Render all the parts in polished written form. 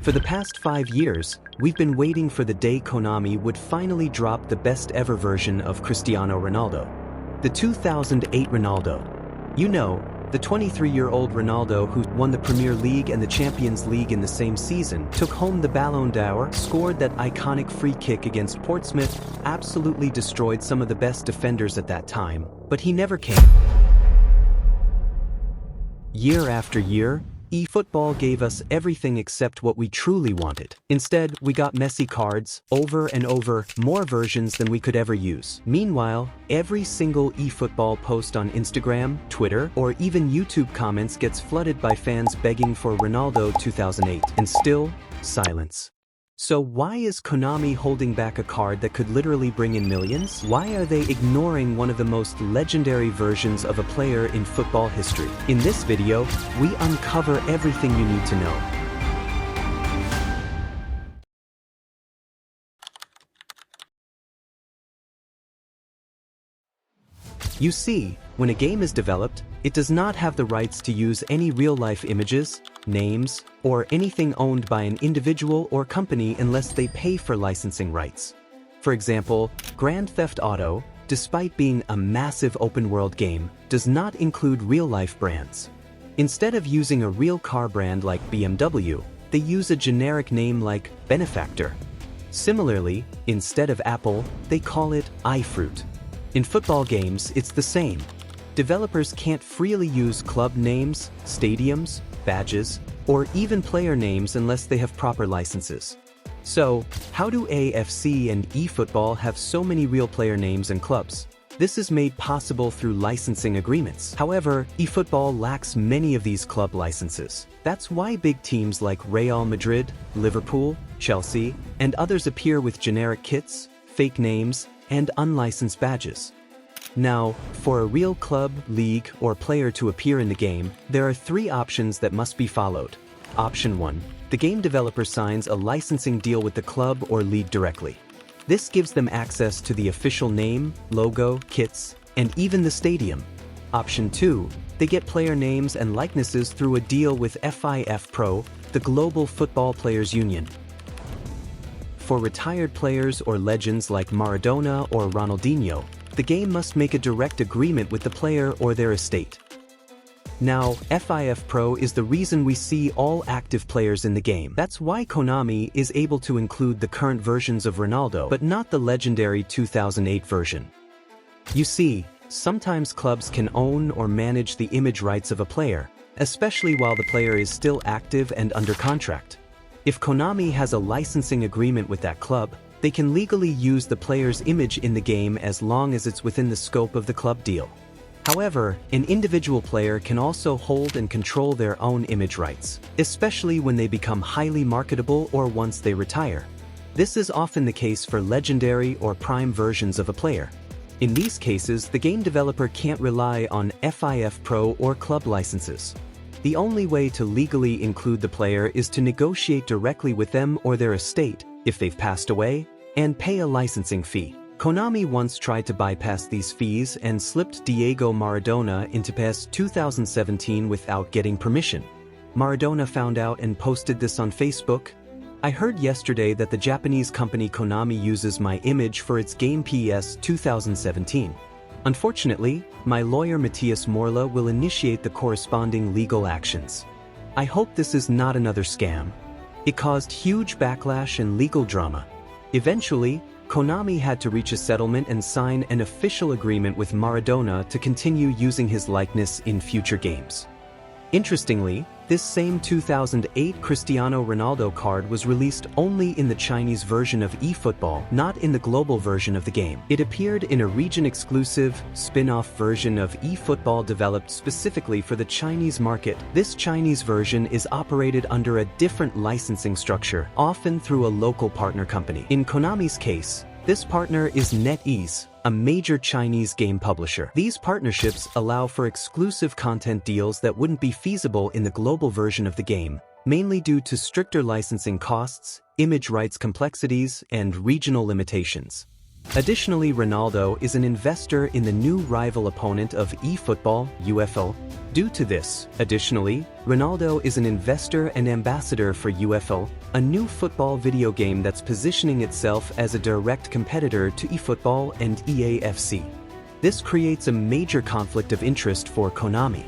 For the past 5 years, we've been waiting for the day Konami would finally drop the best ever version of Cristiano Ronaldo. The 2008 Ronaldo. You know, the 23-year-old Ronaldo who won the Premier League and the Champions League in the same season, took home the Ballon d'Or, scored that iconic free kick against Portsmouth, absolutely destroyed some of the best defenders at that time, but he never came. Year after year, eFootball gave us everything except what we truly wanted. Instead, we got messy cards, over and over, more versions than we could ever use. Meanwhile, every single eFootball post on Instagram, Twitter, or even YouTube comments gets flooded by fans begging for Ronaldo 2008, and still, silence. So why is Konami holding back a card that could literally bring in millions? Why are they ignoring one of the most legendary versions of a player in football history? In this video, we uncover everything you need to know. You see, when a game is developed, it does not have the rights to use any real-life images, names, or anything owned by an individual or company unless they pay for licensing rights. For example, Grand Theft Auto, despite being a massive open-world game, does not include real-life brands. Instead of using a real car brand like BMW, they use a generic name like Benefactor. Similarly, instead of Apple, they call it iFruit. In football games, it's the same. Developers can't freely use club names, stadiums, badges, or even player names unless they have proper licenses. So, how do AFC and eFootball have so many real player names and clubs? This is made possible through licensing agreements. However, eFootball lacks many of these club licenses. That's why big teams like Real Madrid, Liverpool, Chelsea, and others appear with generic kits, fake names, and unlicensed badges. Now, for a real club, league, or player to appear in the game, there are 3 options that must be followed. Option 1. The game developer signs a licensing deal with the club or league directly. This gives them access to the official name, logo, kits, and even the stadium. Option 2. They get player names and likenesses through a deal with FIFA Pro, the Global Football Players Union. For retired players or legends like Maradona or Ronaldinho, the game must make a direct agreement with the player or their estate. Now, FIFA Pro is the reason we see all active players in the game. That's why Konami is able to include the current versions of Ronaldo, but not the legendary 2008 version. You see, sometimes clubs can own or manage the image rights of a player, especially while the player is still active and under contract. If Konami has a licensing agreement with that club, they can legally use the player's image in the game as long as it's within the scope of the club deal. However, an individual player can also hold and control their own image rights, especially when they become highly marketable or once they retire. This is often the case for legendary or prime versions of a player. In these cases, the game developer can't rely on FIFA Pro or club licenses. The only way to legally include the player is to negotiate directly with them or their estate, if they've passed away, and pay a licensing fee. Konami once tried to bypass these fees and slipped Diego Maradona into PES 2017 without getting permission. Maradona found out and posted this on Facebook. I heard yesterday that the Japanese company Konami uses my image for its game PES 2017. Unfortunately, my lawyer Matthias Morla will initiate the corresponding legal actions. I hope this is not another scam. It caused huge backlash and legal drama. Eventually, Konami had to reach a settlement and sign an official agreement with Maradona to continue using his likeness in future games. Interestingly, this same 2008 Cristiano Ronaldo card was released only in the Chinese version of eFootball, not in the global version of the game. It appeared in a region-exclusive, spin-off version of eFootball developed specifically for the Chinese market. This Chinese version is operated under a different licensing structure, often through a local partner company. In Konami's case, this partner is NetEase, a major Chinese game publisher. These partnerships allow for exclusive content deals that wouldn't be feasible in the global version of the game, mainly due to stricter licensing costs, image rights complexities, and regional limitations. Additionally, Ronaldo is an investor in the new rival opponent of Efootball, UFO. Due to this, Ronaldo is an investor and ambassador for UFO, a new football video game that's positioning itself as a direct competitor to Efootball and EAFC. This creates a major conflict of interest for Konami.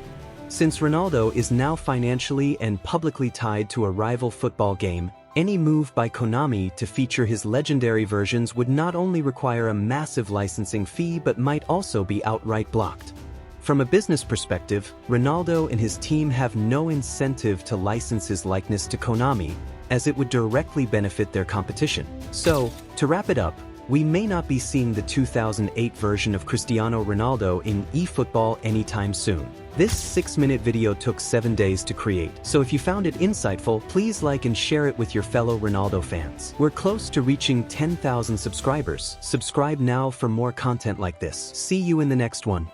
Since Ronaldo is now financially and publicly tied to a rival football game, any move by Konami to feature his legendary versions would not only require a massive licensing fee but might also be outright blocked. From a business perspective, Ronaldo and his team have no incentive to license his likeness to Konami, as it would directly benefit their competition. So, to wrap it up, we may not be seeing the 2008 version of Cristiano Ronaldo in eFootball anytime soon. This 6-minute video took 7 days to create, so if you found it insightful, please like and share it with your fellow Ronaldo fans. We're close to reaching 10,000 subscribers. Subscribe now for more content like this. See you in the next one.